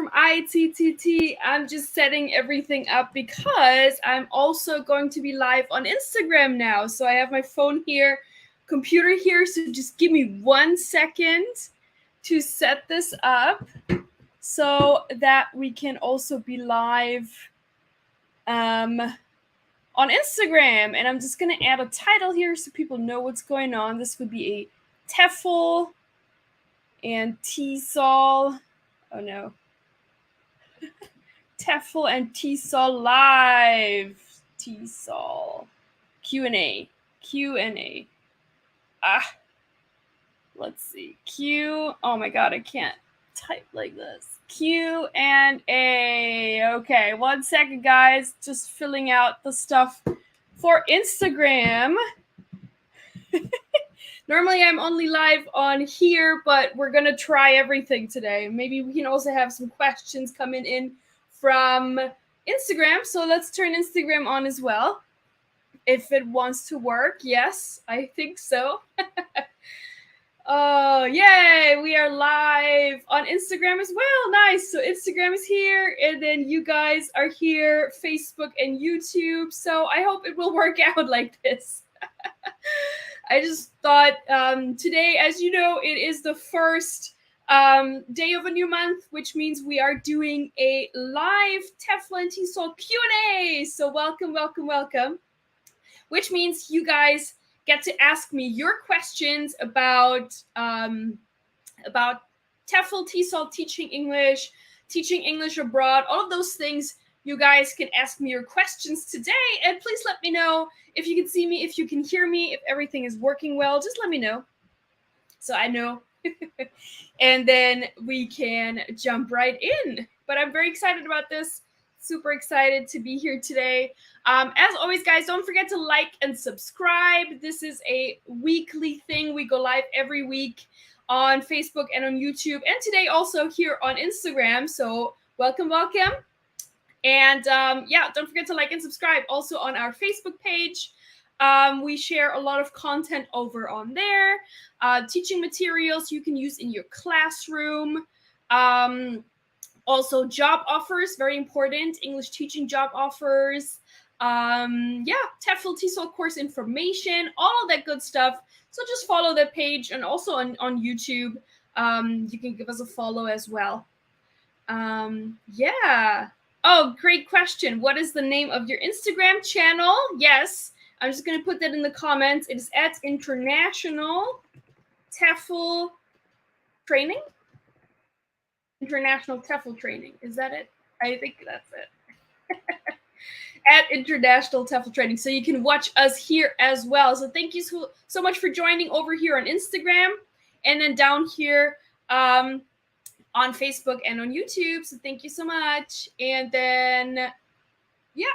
from ITTT. I'm just setting everything up because I'm also going to be live on Instagram now. So I have my phone here, computer here. So just give me 1 second to set this up so that we can also be live on Instagram. And I'm just going to add a title here so people know what's going on. This would be a TEFL and TESOL. Oh no. TEFL and TESOL live. TESOL. Q&A. Q&A. Let's see. Q. Oh my god, I can't type like this. Q&A. Okay, 1 second, guys. Just filling out the stuff for Instagram. Normally I'm only live on here, but we're gonna try everything today. Maybe we can also have some questions coming in from Instagram. So let's turn Instagram on as well. If it wants to work. Yes, I think so. Oh, yay! We are live on Instagram as well. Nice. So Instagram is here, and then you guys are here, Facebook and YouTube. So I hope it will work out like this. I just thought today, as you know, it is the first day of a new month, which means we are doing a live TEFL and TESOL Q&A. So welcome, welcome, welcome. Which means you guys get to ask me your questions about TEFL, TESOL, teaching English abroad, all of those things. You guys can ask me your questions today, and please let me know if you can see me, if you can hear me, if everything is working well. Just let me know so I know. And then we can jump right in. But I'm very excited about this. Super excited to be here today. As always, guys, don't forget to like and subscribe. This is a weekly thing. We go live every week on Facebook and on YouTube, and today also here on Instagram. So welcome, welcome. And yeah, don't forget to like and subscribe also on our Facebook page. We share a lot of content over on there. Teaching materials you can use in your classroom. Also job offers, very important, English teaching job offers. Yeah, TEFL, TESOL course information, all of that good stuff. So just follow that page, and also on YouTube, you can give us a follow as well. Yeah. Oh, great question. What is the name of your Instagram channel? Yes, I'm just going to put that in the comments. It is at International TEFL Training. International TEFL Training. Is that it? I think that's it. At International TEFL Training. So you can watch us here as well. So thank you so much for joining over here on Instagram, and then down here on Facebook and on YouTube. So thank you so much. And then, yeah.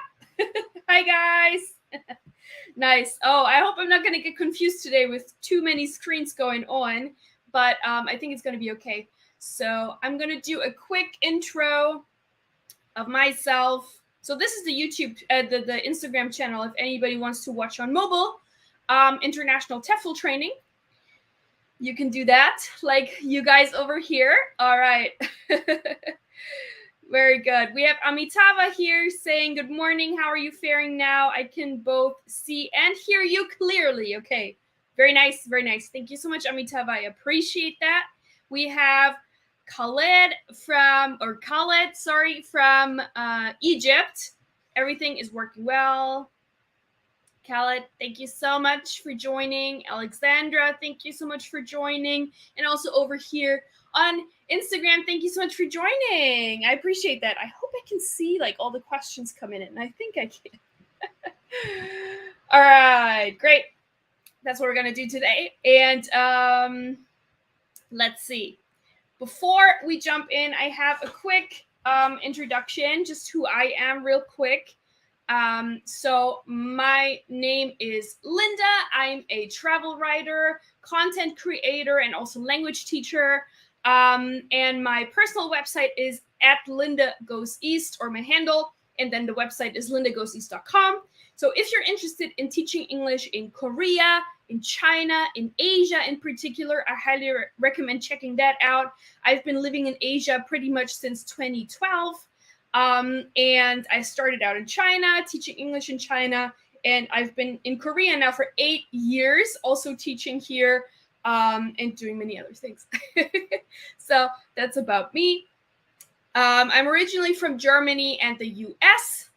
Hi, guys. Nice. Oh, I hope I'm not going to get confused today with too many screens going on, but I think it's going to be okay. So I'm going to do a quick intro of myself. So this is the YouTube, the Instagram channel, if anybody wants to watch on mobile, International TEFL Training. You can do that, like you guys over here. All right. Very good. We have Amitava here saying, good morning. How are you faring now? I can both see and hear you clearly. Okay. Very nice. Very nice. Thank you so much, Amitava. I appreciate that. We have Khaled from Egypt. Everything is working well. Khaled, thank you so much for joining. Alexandra, thank you so much for joining. And also over here on Instagram, thank you so much for joining. I appreciate that. I hope I can see like all the questions coming in. I think I can. All right, great. That's what we're going to do today. And let's see. Before we jump in, I have a quick introduction, just who I am real quick. So my name is Linda. I'm a travel writer, content creator, and also language teacher. And my personal website is at Linda Goes East, or my handle. And then the website is lindagoeseast.com. So if you're interested in teaching English in Korea, in China, in Asia in particular, I highly recommend checking that out. I've been living in Asia pretty much since 2012. And I started out in China, teaching English in China. And I've been in Korea now for 8 years, also teaching here and doing many other things. So that's about me. I'm originally from Germany and the US.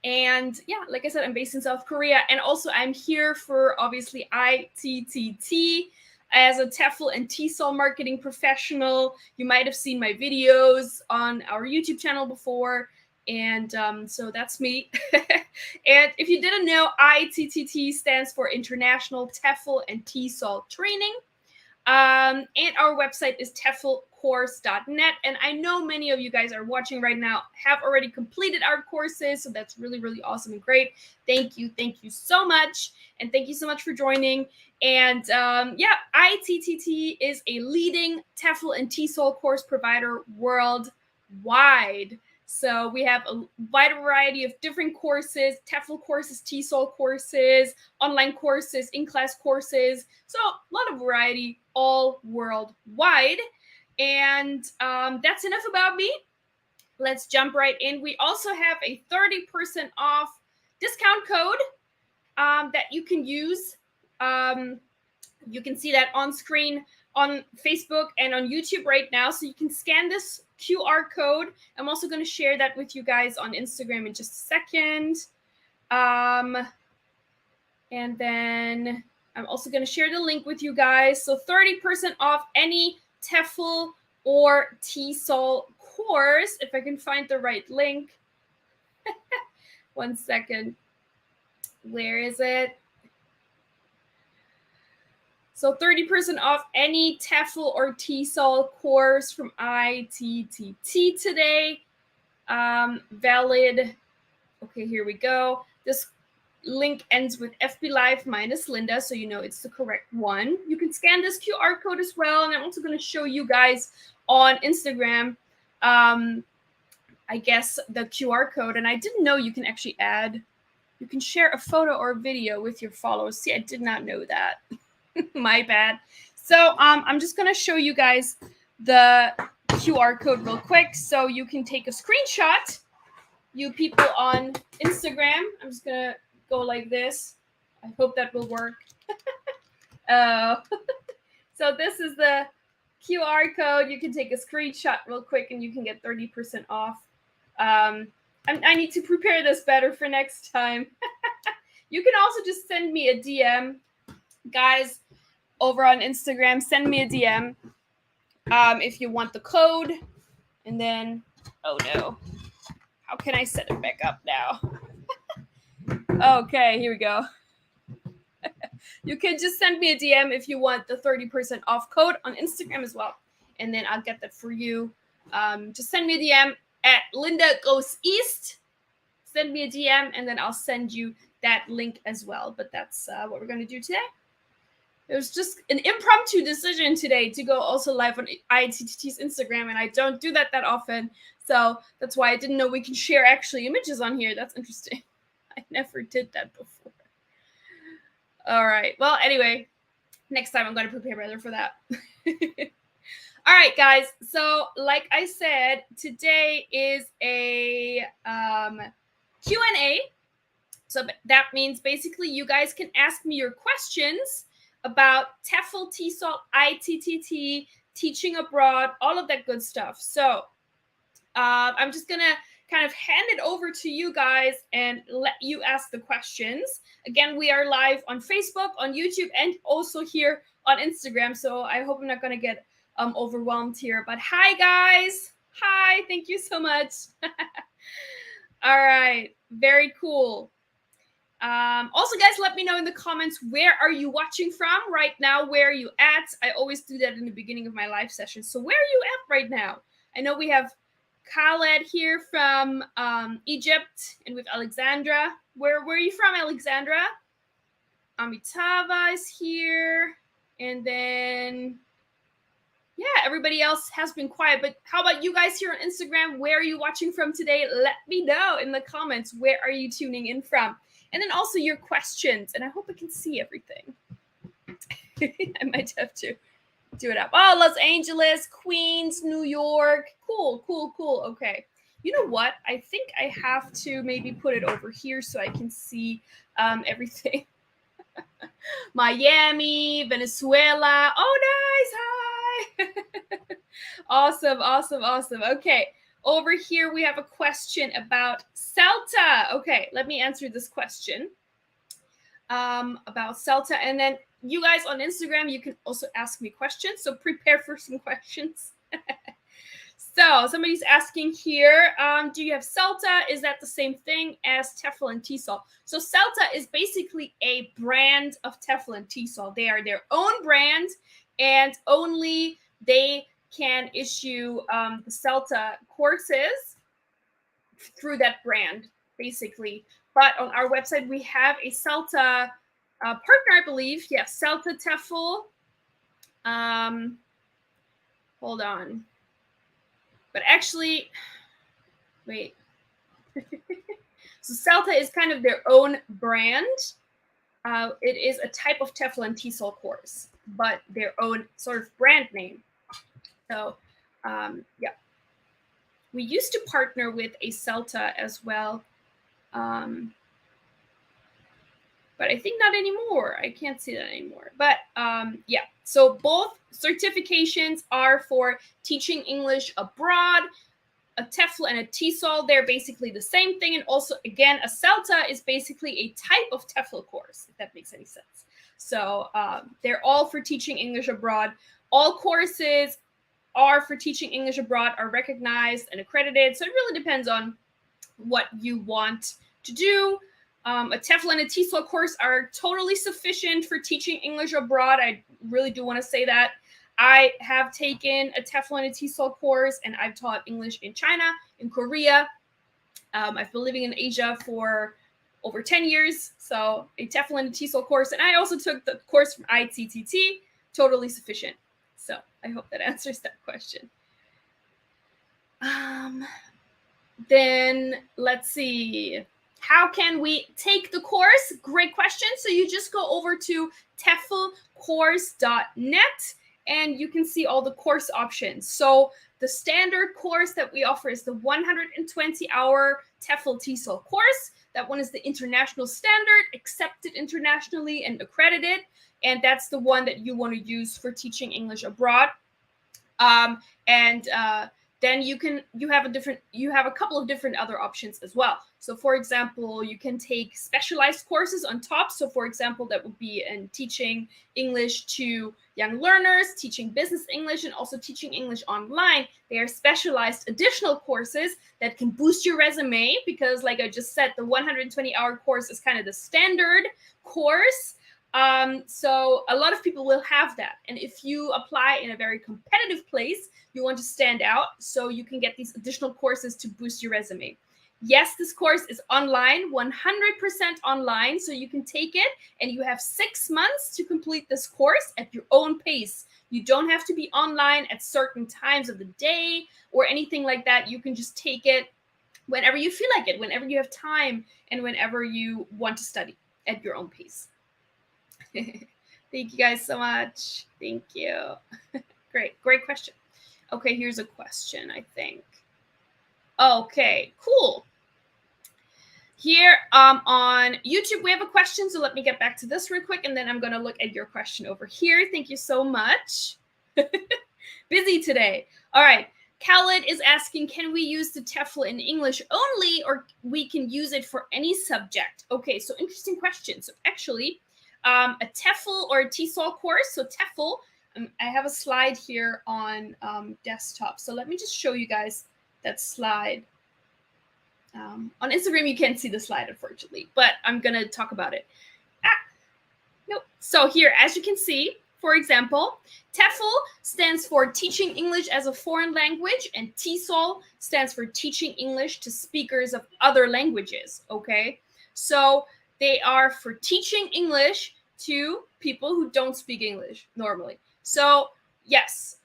And yeah, like I said, I'm based in South Korea. And also I'm here for obviously ITTT as a TEFL and TESOL marketing professional. You might have seen my videos on our YouTube channel before. And so that's me. And if you didn't know, ITTT stands for International TEFL and TESOL Training. And our website is TEFLcourse.net. And I know many of you guys are watching right now have already completed our courses. So that's really, really awesome and great. Thank you. Thank you so much. And thank you so much for joining. And yeah, ITTT is a leading TEFL and TESOL course provider worldwide. So we have a wide variety of different courses, TEFL courses, TESOL courses, online courses, in-class courses. So a lot of variety all worldwide. And that's enough about me. Let's jump right in. We also have a 30% off discount code that you can use. You can see that on screen on Facebook and on YouTube right now. So you can scan this QR code. I'm also going to share that with you guys on Instagram in just a second. And then I'm also going to share the link with you guys. So 30% off any TEFL or TESOL course. If I can find the right link. 1 second. Where is it? So 30% off any TEFL or TESOL course from ITTT today. Valid. Okay, here we go. This link ends with FB Live minus Linda, so you know it's the correct one. You can scan this QR code as well, and I'm also going to show you guys on Instagram, I guess, the QR code. And I didn't know you can actually you can share a photo or a video with your followers. See, I did not know that. My bad. So I'm just going to show you guys the QR code real quick so you can take a screenshot. You people on Instagram, I'm just going to go like this. I hope that will work. So this is the QR code. You can take a screenshot real quick and you can get 30% off. I need to prepare this better for next time. You can also just send me a DM. Guys, over on Instagram, send me a DM if you want the code. And then, oh no, how can I set it back up now? Okay, here we go. You can just send me a DM if you want the 30% off code on Instagram as well. And then I'll get that for you. Just send me a DM at Linda Goes East. Send me a DM and then I'll send you that link as well. But that's what we're going to do today. It was just an impromptu decision today to go also live on ITTT's Instagram, and I don't do that often. So that's why I didn't know we can share actually images on here. That's interesting. I never did that before. All right. Well, anyway, next time I'm going to prepare better for that. All right, guys. So like I said, today is a Q&A. So that means basically you guys can ask me your questions about TEFL, TESOL, ITTT, teaching abroad, all of that good stuff. So I'm just going to kind of hand it over to you guys and let you ask the questions. Again, we are live on Facebook, on YouTube, and also here on Instagram. So I hope I'm not going to get overwhelmed here. But hi, guys. Hi. Thank you so much. All right. Very cool. Also, guys, let me know in the comments, where are you watching from right now? Where are you at? I always do that in the beginning of my live session. So where are you at right now? I know we have Khaled here from Egypt and with Alexandra. Where are you from, Alexandra? Amitava is here. And then, yeah, everybody else has been quiet. But how about you guys here on Instagram? Where are you watching from today? Let me know in the comments. Where are you tuning in from? and then also your questions. And I hope I can see everything. I might have to do it up. Oh, Los Angeles, Queens, New York. Cool, cool, cool. Okay. You know what? I think I have to maybe put it over here so I can see everything. Miami, Venezuela. Oh, nice. Hi. Awesome, awesome, awesome. Okay. Over here, we have a question about CELTA. Okay, let me answer this question about CELTA. And then you guys on Instagram, you can also ask me questions. So prepare for some questions. So somebody's asking here, do you have CELTA? Is that the same thing as TEFL and TESOL? So CELTA is basically a brand of TEFL and TESOL. They are their own brand, and only they can issue the CELTA courses through that brand, basically. But on our website, we have a CELTA partner, I believe. Yes, CELTA TEFL. Hold on. But actually, wait. So CELTA is kind of their own brand. It is a type of TEFL and TESOL course, but their own sort of brand name. So, yeah. We used to partner with a CELTA as well. But I think not anymore. I can't see that anymore. But yeah, so both certifications are for teaching English abroad. A TEFL and a TESOL, they're basically the same thing. And also, again, a CELTA is basically a type of TEFL course, if that makes any sense. So they're all for teaching English abroad. All courses are for teaching English abroad, are recognized and accredited. So it really depends on what you want to do. A TEFL and a TESOL course are totally sufficient for teaching English abroad. I really do want to say that. I have taken a TEFL and a TESOL course, and I've taught English in China, in Korea. I've been living in Asia for over 10 years, so a TEFL and a TESOL course. And I also took the course from ITTT, totally sufficient. So I hope that answers that question. Then let's see. How can we take the course? Great question. So you just go over to TEFLcourse.net and you can see all the course options. So the standard course that we offer is the 120-hour TEFL TESOL course. That one is the international standard, accepted internationally and accredited. And that's the one that you want to use for teaching English abroad. Then you have a couple of different other options as well. So for example, you can take specialized courses on top. So for example, that would be in teaching English to young learners, teaching business English, and also teaching English online. They are specialized additional courses that can boost your resume because, like I just said, the 120-hour course is kind of the standard course. So a lot of people will have that. And if you apply in a very competitive place, you want to stand out, so you can get these additional courses to boost your resume. Yes, this course is online, 100% online, so you can take it and you have 6 months to complete this course at your own pace. You don't have to be online at certain times of the day or anything like that. You can just take it whenever you feel like it, whenever you have time, and whenever you want to study at your own pace. Thank you guys so much. Thank you. Great question. Okay, here's a question, I think. Okay, cool. Here on YouTube, we have a question. So let me get back to this real quick, and then I'm going to look at your question over here. Thank you so much. Busy today. All right. Khaled is asking, can we use the TEFL in English only, or we can use it for any subject? Okay, so interesting question. So actually, a TEFL or a TESOL course. So TEFL, I have a slide here on desktop. So let me just show you guys that slide. On Instagram, you can't see the slide, unfortunately, but I'm going to talk about it. Nope. So here, as you can see, for example, TEFL stands for Teaching English as a Foreign Language, and TESOL stands for Teaching English to Speakers of Other Languages, okay? So they are for teaching English to people who don't speak English normally. So yes,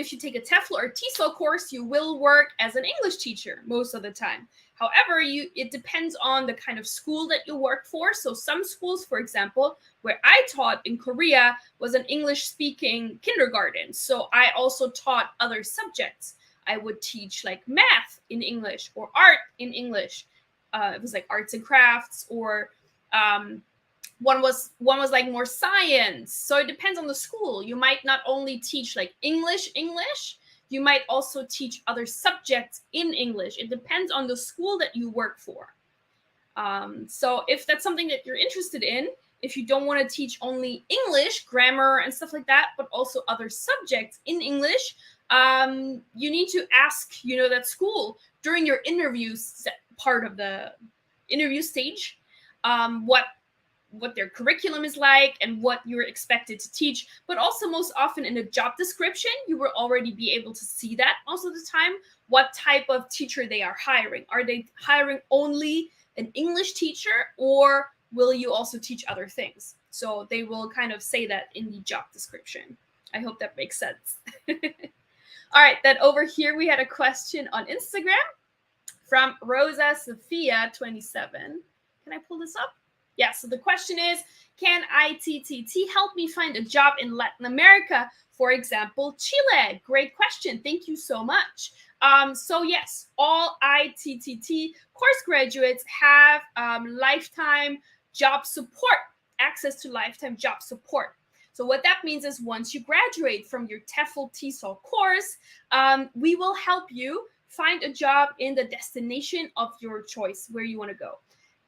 if you take a TEFL or TESOL course, you will work as an English teacher most of the time. However, it depends on the kind of school that you work for. So some schools, for example, where I taught in Korea was an English-speaking kindergarten. So I also taught other subjects. I would teach like math in English or art in English. It was like arts and crafts, or one was like more science. So it depends on the school. You might not only teach like English, you might also teach other subjects in English. It depends on the school that you work for. So if that's something that you're interested in, if you don't want to teach only English, grammar and stuff like that, but also other subjects in English, you need to ask, that school during your interview part of the interview stage, what their curriculum is like and what you're expected to teach. But also most often in the job description, you will already be able to see that most of the time, what type of teacher they are hiring. Are they hiring only an English teacher, or will you also teach other things? So they will kind of say that in the job description. I hope that makes sense. All right, then over here we had a question on Instagram from Rosa Sophia 27. Can I pull this up? Yeah, so the question is, can ITTT help me find a job in Latin America, for example, Chile? Great question. Thank you so much. So yes, all ITTT course graduates have lifetime job support, access to lifetime job support. So what that means is once you graduate from your TEFL-TESOL course, we will help you find a job in the destination of your choice, where you want to go.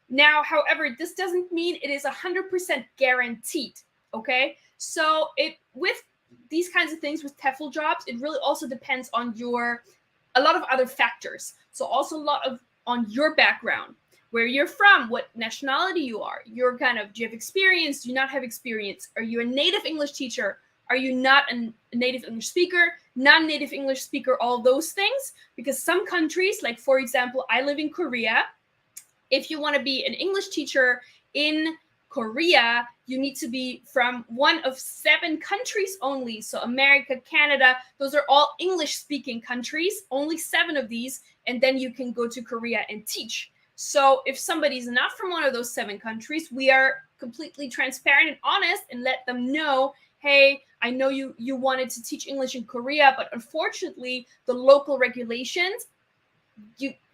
Now, however, this doesn't mean it is 100% guaranteed, okay? So with these kinds of things, with TEFL jobs, it really also depends on a lot of other factors. So also a lot on your background, where you're from, what nationality you are, do you have experience, do you not have experience? Are you a native English teacher? Are you not a native English speaker, non-native English speaker, all those things? Because some countries, like for example, I live in Korea. If you want to be an English teacher in Korea, you need to be from one of 7 countries only. So America, Canada, those are all English-speaking countries, only 7 of these, and then you can go to Korea and teach. So if somebody's not from one of those 7 countries, we are completely transparent and honest and let them know, hey, I know you wanted to teach English in Korea, but unfortunately, the local regulations,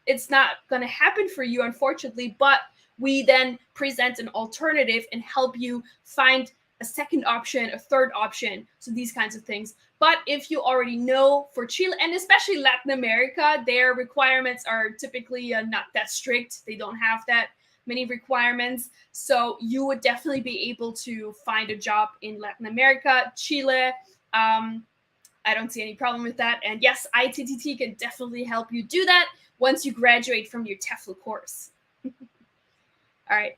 it's not going to happen for you, unfortunately, but we then present an alternative and help you find a second option, a third option, so these kinds of things. But if you already know for Chile, and especially Latin America, their requirements are typically not that strict. They don't have that many requirements. So you would definitely be able to find a job in Latin America, Chile. I don't see any problem with that. And yes, ITTT can definitely help you do that once you graduate from your TEFL course. All right.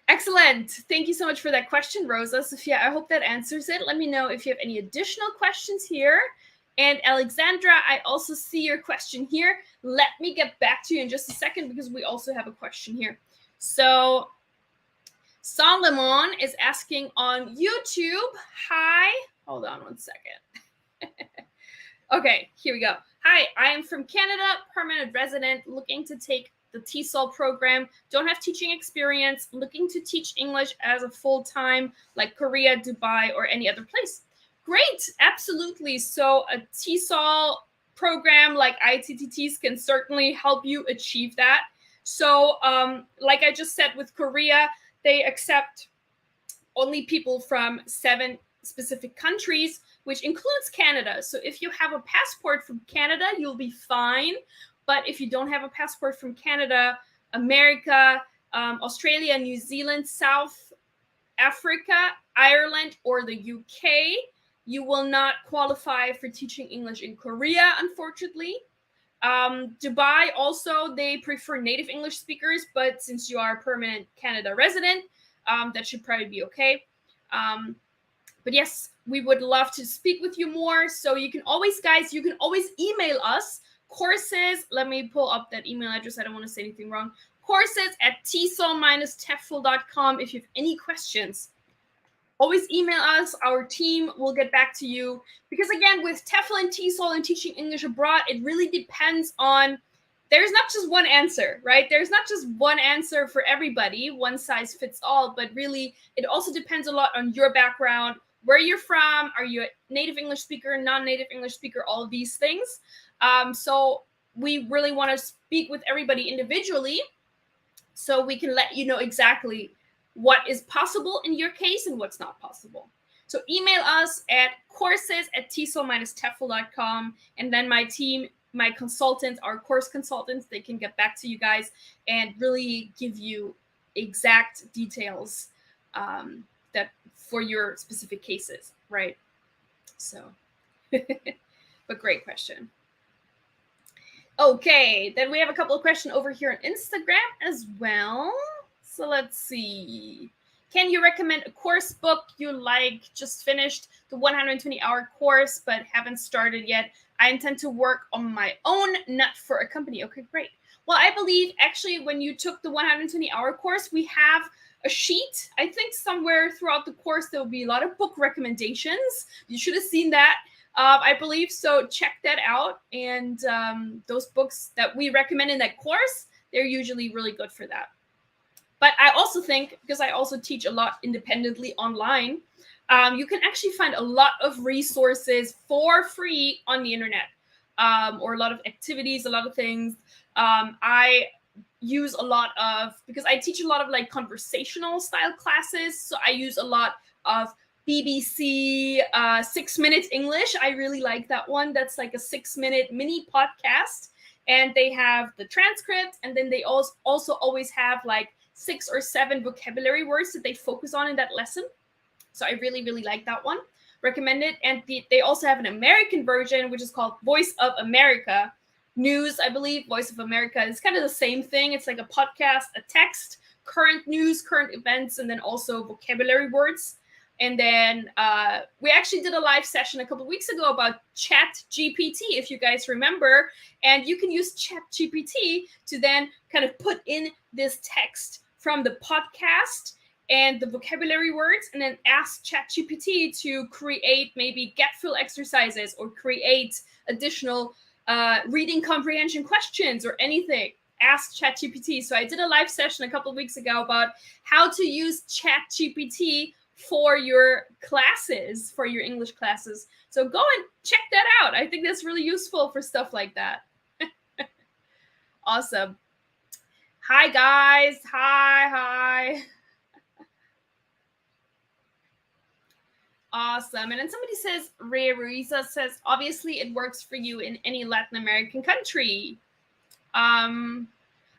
Excellent. Thank you so much for that question, Rosa. Sophia, I hope that answers it. Let me know if you have any additional questions here. And Alexandra, I also see your question here. Let me get back to you in just a second because we also have a question here. So Solomon is asking on YouTube. Hi. Hold on one second. Okay, here we go. Hi, I am from Canada, permanent resident, looking to take the TESOL program. Don't have teaching experience, looking to teach English as a full-time, like Korea, Dubai, or any other place. Great, absolutely. So a TESOL program like ITTT's can certainly help you achieve that. So like I just said with Korea, they accept only people from 7 specific countries, which includes Canada. So if you have a passport from Canada, you'll be fine. But if you don't have a passport from Canada, America, Australia, New Zealand, South Africa, Ireland, or the UK, you will not qualify for teaching English in Korea, unfortunately. Dubai also, they prefer native English speakers, but since you are a permanent Canada resident, that should probably be okay. But yes, we would love to speak with you more. So you can always, guys, you can always email us courses. Let me pull up that email address. I don't want to say anything wrong. Courses at TESOL-TEFL.com if you have any questions. always email us. Our team will get back to you. Because again, with TEFL and TESOL and teaching English abroad, it really depends on, there's not just one answer, right? There's not just one answer for everybody, one size fits all, but really it also depends a lot on your background, where you're from, are you a native English speaker, non-native English speaker, all of these things. So we really want to speak with everybody individually so we can let you know exactly what is possible in your case and what's not possible. So email us at courses@tesol-tefl.com, and then my team, my consultants, our course consultants, they can get back to you guys and really give you exact details that for your specific cases, right? So, but great question. Okay, then we have a couple of questions over here on Instagram as well. So let's see. Can you recommend a course book you like? Just finished the 120-hour course, but haven't started yet. I intend to work on my own, not for a company. Okay, great. Well, I believe actually when you took the 120-hour course, we have a sheet. I think somewhere throughout the course, there will be a lot of book recommendations. You should have seen that. I believe so. Check that out. And those books that we recommend in that course, they're usually really good for that. But I also think, because I also teach a lot independently online, you can actually find a lot of resources for free on the internet, or a lot of activities, a lot of things. I use a lot of, because I teach a lot of like conversational style classes, so I use a lot of BBC 6 Minutes English. I really like that one. That's like a 6-minute mini podcast, and they have the transcript, and then they also always have like 6 or 7 vocabulary words that they focus on in that lesson. So I really, really like that one. Recommend it. And they also have an American version, which is called Voice of America News, I believe. Voice of America is kind of the same thing. It's like a podcast, a text, current news, current events, and then also vocabulary words. And then we actually did a live session a couple of weeks ago about Chat GPT, if you guys remember. And you can use Chat GPT to then kind of put in this text from the podcast and the vocabulary words, and then ask Chat GPT to create maybe get fill exercises or create additional reading comprehension questions or anything. Ask Chat GPT. So I did a live session a couple of weeks ago about how to use Chat GPT for your classes, for your English classes. So go and check that out. I think that's really useful for stuff like that. Awesome. Hi, guys. Hi. Awesome. And then somebody says, Ray Ruiza says, obviously it works for you in any Latin American country. I'm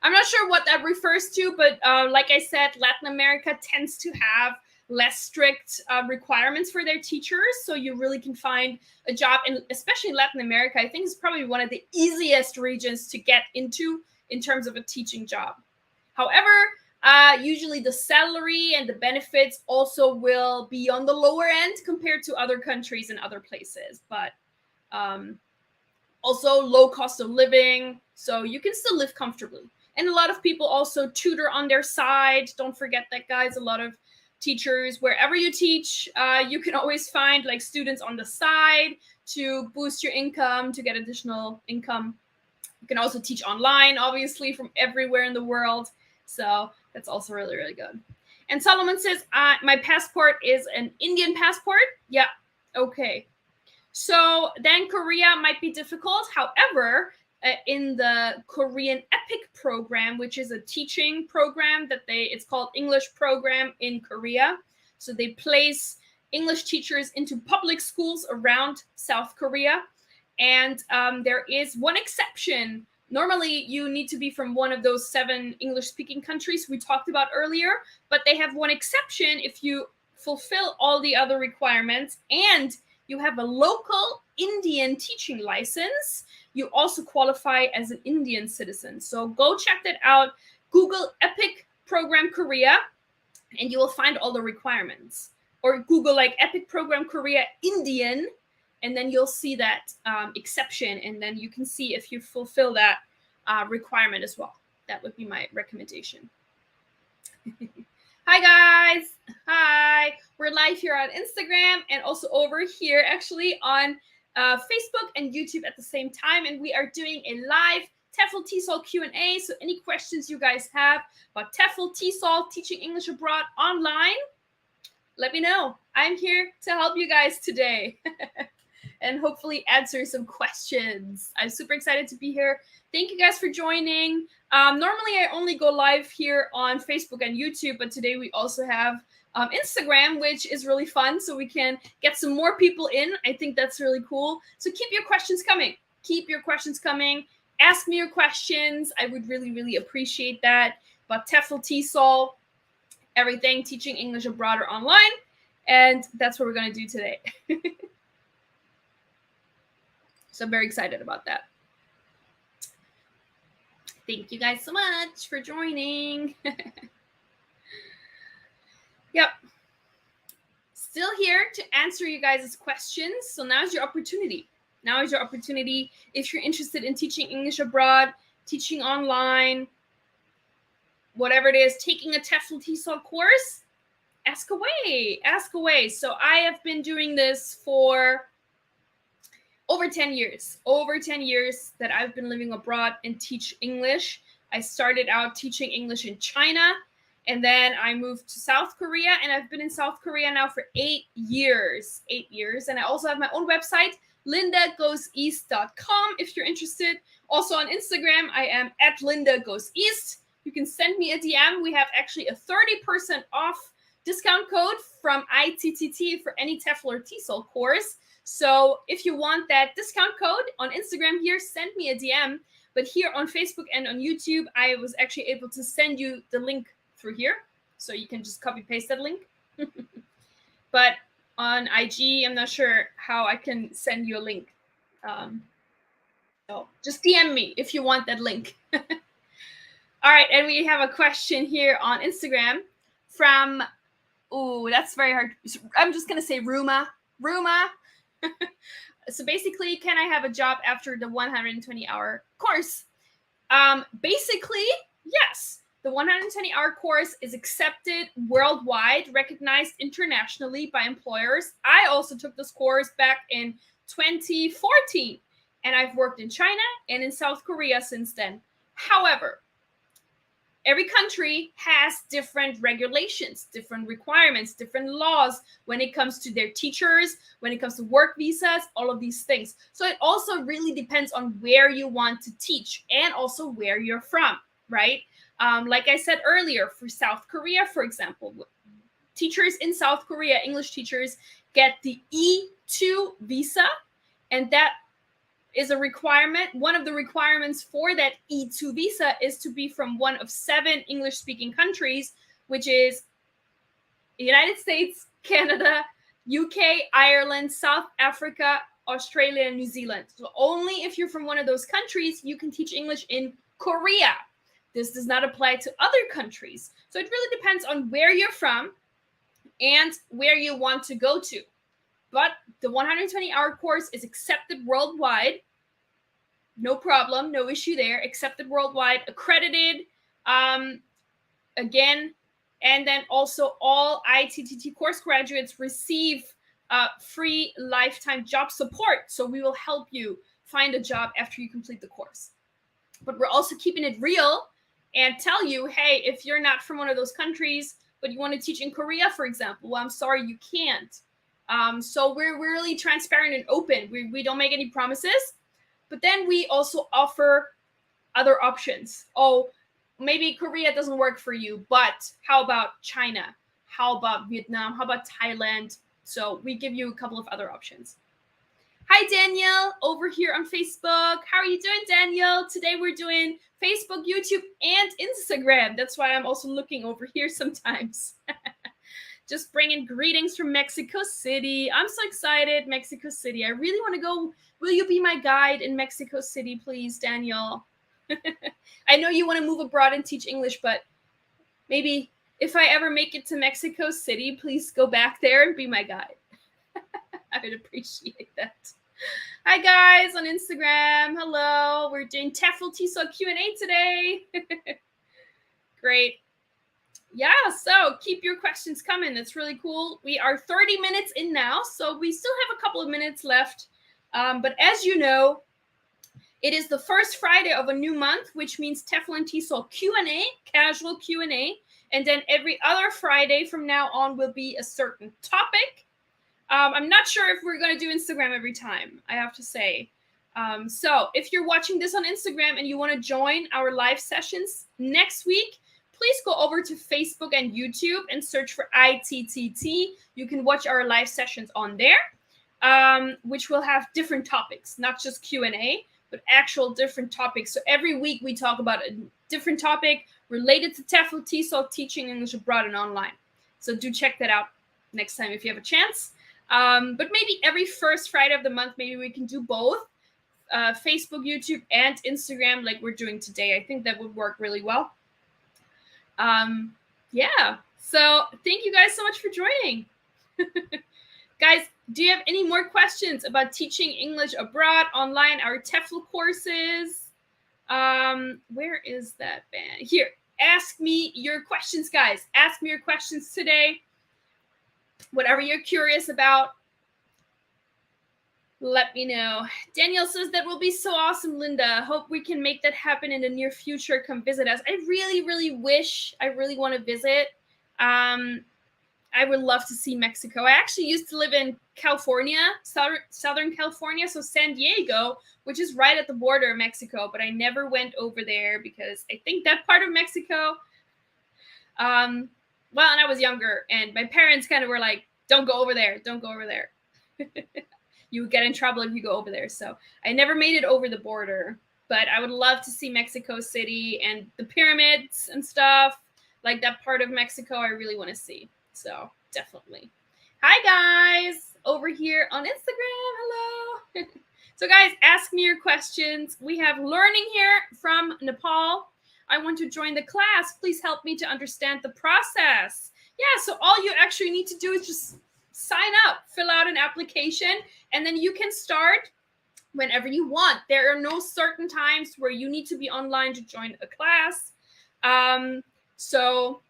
not sure what that refers to, but like I said, Latin America tends to have less strict requirements for their teachers. So you really can find a job, and especially in Latin America, I think it's probably one of the easiest regions to get into in terms of a teaching job. However, usually the salary and the benefits also will be on the lower end compared to other countries and other places, but also low cost of living, so you can still live comfortably. And a lot of people also tutor on their side. Don't forget that, guys. A lot of teachers, wherever you teach, you can always find like students on the side to boost your income, to get additional income. You can also teach online, obviously, from everywhere in the world. So that's also really, really good. And Solomon says, my passport is an Indian passport. Yeah, okay. So then Korea might be difficult. However, in the Korean EPIC program, which is a teaching program that it's called English program in Korea. So they place English teachers into public schools around South Korea. And there is one exception. Normally, you need to be from one of those 7 English-speaking countries we talked about earlier, but they have one exception. If you fulfill all the other requirements and you have a local Indian teaching license, you also qualify as an Indian citizen. So go check that out. Google EPIC Program Korea, and you will find all the requirements. Or Google like EPIC Program Korea Indian, and then you'll see that exception, and then you can see if you fulfill that requirement as well. That would be my recommendation. Hi, guys. Hi. We're live here on Instagram and also over here, actually, on Facebook and YouTube at the same time. And we are doing a live TEFL TESOL Q&A. So any questions you guys have about TEFL TESOL, teaching English abroad online, let me know. I'm here to help you guys today and hopefully answer some questions. I'm super excited to be here. Thank you guys for joining. Normally, I only go live here on Facebook and YouTube, but today we also have Instagram, which is really fun, so we can get some more people in. I think that's really cool. So keep your questions coming. Keep your questions coming. Ask me your questions. I would really, really appreciate that. About TEFL, TESOL, everything, teaching English abroad or online. And that's what we're going to do today. So I'm very excited about that. Thank you guys so much for joining. Yep. Still here to answer you guys' questions. So now's your opportunity. Now is your opportunity. If you're interested in teaching English abroad, teaching online, whatever it is, taking a TEFL TESOL course, ask away. Ask away. So I have been doing this for over 10 years that I've been living abroad and teach English. I started out teaching English in China, and then I moved to South Korea, and I've been in South Korea now for 8 years. 8 years. And I also have my own website, lindagoeseast.com, if you're interested. Also on Instagram, I am at lindagoeseast. You can send me a DM. We have actually a 30% off discount code from ITTT for any TEFL or TESOL course. So if you want that discount code on Instagram here, send me a DM. But here on Facebook and on YouTube, I was actually able to send you the link through here. So you can just copy paste that link. But on IG, I'm not sure how I can send you a link. So just DM me if you want that link. All right, and we have a question here on Instagram from, that's very hard. I'm just going to say Ruma. So basically, can I have a job after the 120-hour course? Basically, yes. The 120-hour course is accepted worldwide, recognized internationally by employers. I also took this course back in 2014, and I've worked in China and in South Korea since then. However, every country has different regulations, different requirements, different laws when it comes to their teachers, when it comes to work visas, all of these things. So it also really depends on where you want to teach and also where you're from, right? Like I said earlier, for South Korea, for example, teachers in South Korea, English teachers, get the E2 visa, and that is a requirement. One of the requirements for that E2 visa is to be from one of 7 English-speaking countries, which is the United States, Canada, UK, Ireland, South Africa, Australia, and New Zealand. So only if you're from one of those countries, you can teach English in Korea. This does not apply to other countries. So it really depends on where you're from and where you want to go to. But the 120-hour course is accepted worldwide. No problem, no issue there. Accepted worldwide, accredited. Again, and then also all ITTT course graduates receive free lifetime job support. So we will help you find a job after you complete the course. But we're also keeping it real and tell you, hey, if you're not from one of those countries, but you want to teach in Korea, for example, well, I'm sorry, you can't. So we're really transparent and open. We don't make any promises. But then we also offer other options. Oh, maybe Korea doesn't work for you, but how about China? How about Vietnam? How about Thailand? So we give you a couple of other options. Hi, Daniel, over here on Facebook. How are you doing, Daniel? Today we're doing Facebook, YouTube, and Instagram. That's why I'm also looking over here sometimes. Just bringing greetings from Mexico City. I'm so excited, Mexico City. I really want to go. Will you be my guide in Mexico City, please, Daniel? I know you want to move abroad and teach English, but maybe if I ever make it to Mexico City, please go back there and be my guide. I would appreciate that. Hi, guys, on Instagram. Hello. We're doing TEFL TESOL Q&A today. Great. Yeah, so keep your questions coming. That's really cool. We are 30 minutes in now, so we still have a couple of minutes left. But as you know, it is the first Friday of a new month, which means TEFL and TESOL Q&A, casual Q&A. And then every other Friday from now on will be a certain topic. I'm not sure if we're going to do Instagram every time, I have to say. So if you're watching this on Instagram and you want to join our live sessions next week, please go over to Facebook and YouTube and search for ITTT. You can watch our live sessions on there, which will have different topics, not just Q&A, but actual different topics. So every week we talk about a different topic related to TEFL, TESOL, teaching English abroad and online. So do check that out next time if you have a chance. But maybe every first Friday of the month, maybe we can do both, Facebook, YouTube, and Instagram like we're doing today. I think that would work really well. Yeah, so thank you guys so much for joining. Guys, do you have any more questions about teaching English abroad online, our TEFL courses? Where is that band? Here, ask me your questions, guys. Ask me your questions today. Whatever you're curious about, let me know. Daniel says that will be so awesome, Linda. Hope we can make that happen in the near future. Come visit us. I really, really wish. I really want to visit. I would love to see Mexico. I actually used to live in California, Southern California, so San Diego, which is right at the border of Mexico, but I never went over there because I think that part of Mexico, well, and I was younger, and my parents kind of were like, don't go over there, don't go over there. You would get in trouble if you go over there. So I never made it over the border, but I would love to see Mexico City and the pyramids and stuff, like that part of Mexico I really want to see. So definitely. Hi guys, over here on Instagram. Hello. So guys, ask me your questions. We have learning here from Nepal. I want to join the class. Please help me to understand the process. Yeah, so all you actually need to do is just sign up, fill out an application, and then you can start whenever you want. There are no certain times where you need to be online to join a class. So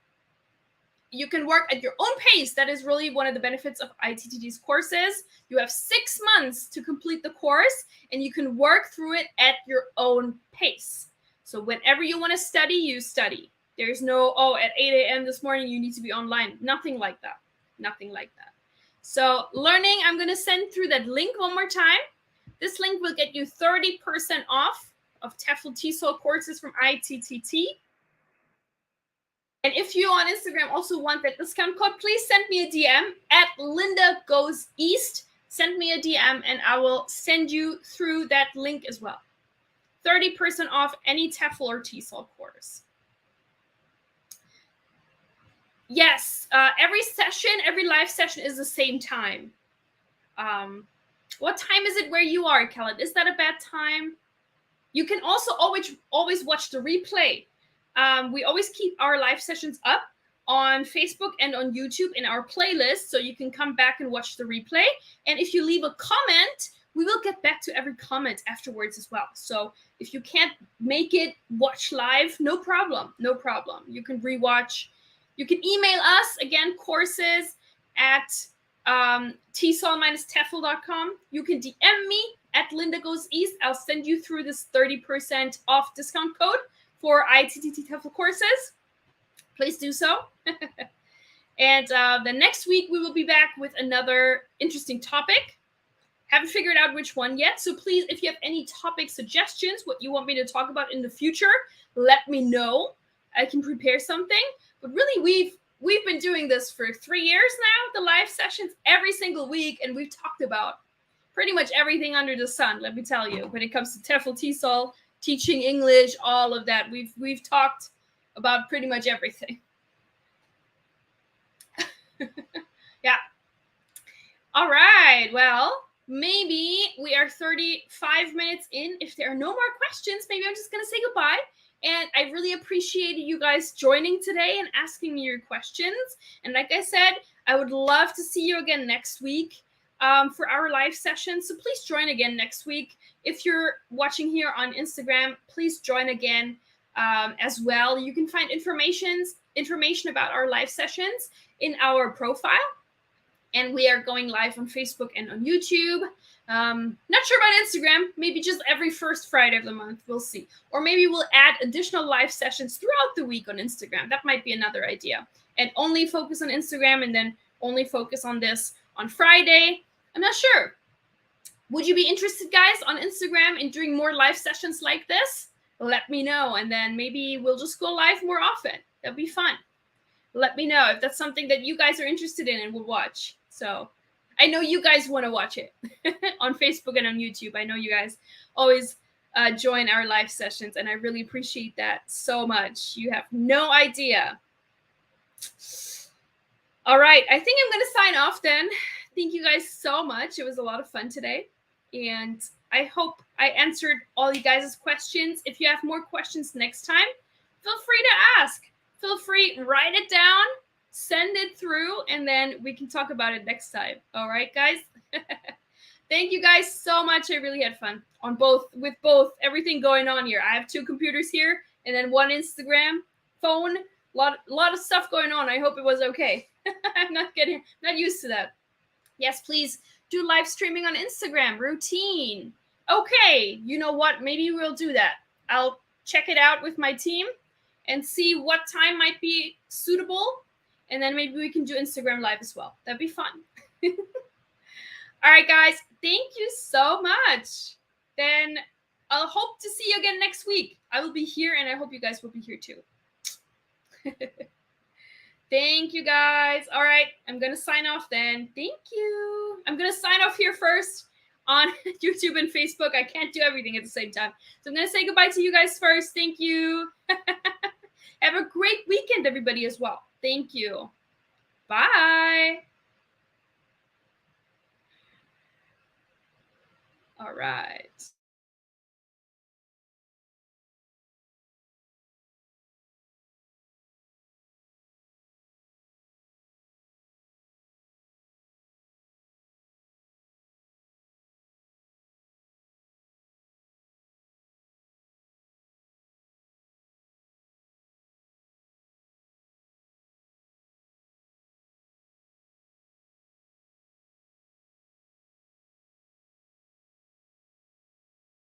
you can work at your own pace. That is really one of the benefits of ITTT's courses. You have 6 months to complete the course, and you can work through it at your own pace. So whenever you want to study, you study. There's no, oh, at 8 a.m. this morning, you need to be online. Nothing like that. Nothing like that. So learning, I'm going to send through that link one more time. This link will get you 30% off of TEFL TESOL courses from ITTT. And if you on Instagram also want that discount code, please send me a DM at Linda Goes East. Send me a DM and I will send you through that link as well. 30% off any TEFL or TESOL course. Yes, every session, every live session is the same time. What time is it where you are, Khaled? Is that a bad time? You can also always watch the replay. We always keep our live sessions up on Facebook and on YouTube in our playlist, so you can come back and watch the replay. And if you leave a comment, we will get back to every comment afterwards as well. So if you can't make it watch live, no problem, no problem. You can rewatch. You can email us, again, courses at TESOL-TEFL.com. You can DM me at Linda Goes East. I'll send you through this 30% off discount code for ITTT TEFL courses. Please do so. And the next week, we will be back with another interesting topic. Haven't figured out which one yet. So please, if you have any topic suggestions, what you want me to talk about in the future, let me know. I can prepare something. But really, we've been doing this for 3 years now, the live sessions, every single week. And we've talked about pretty much everything under the sun, let me tell you. When it comes to TEFL, TESOL, teaching English, all of that. We've talked about pretty much everything. Yeah. All right. Well, maybe we are 35 minutes in. If there are no more questions, maybe I'm just going to say goodbye. And I really appreciate you guys joining today and asking me your questions. And like I said, I would love to see you again next week for our live session. So please join again next week. If you're watching here on Instagram, please join again as well. You can find information information about our live sessions in our profile. And we are going live on Facebook and on YouTube. Not sure about Instagram. Maybe just every first Friday of the month. We'll see. Or maybe we'll add additional live sessions throughout the week on Instagram. That might be another idea. And only focus on Instagram and then only focus on this on Friday. I'm not sure. Would you be interested, guys, on Instagram in doing more live sessions like this? Let me know. And then maybe we'll just go live more often. That'd be fun. Let me know if that's something that you guys are interested in and will watch. So I know you guys want to watch it on Facebook and on YouTube. I know you guys always join our live sessions, and I really appreciate that so much. You have no idea. All right, I think I'm going to sign off then. Thank you guys so much. It was a lot of fun today, and I hope I answered all you guys' questions. If you have more questions next time, feel free to ask. Feel free, write it down, send it through, and then we can talk about it next time. All right, guys? Thank you guys so much. I really had fun with everything going on here. I have 2 computers here and then 1 Instagram, phone, lot of stuff going on. I hope it was okay. I'm not used to that. Yes, please do live streaming on Instagram, routine. Okay, you know what? Maybe we'll do that. I'll check it out with my team and see what time might be suitable. And then maybe we can do Instagram Live as well. That'd be fun. All right, guys. Thank you so much. Then I'll hope to see you again next week. I will be here, and I hope you guys will be here too. Thank you, guys. All right. I'm going to sign off then. Thank you. I'm going to sign off here first on YouTube and Facebook. I can't do everything at the same time. So I'm going to say goodbye to you guys first. Thank you. Have a great weekend, everybody, as well. Thank you. Bye. All right.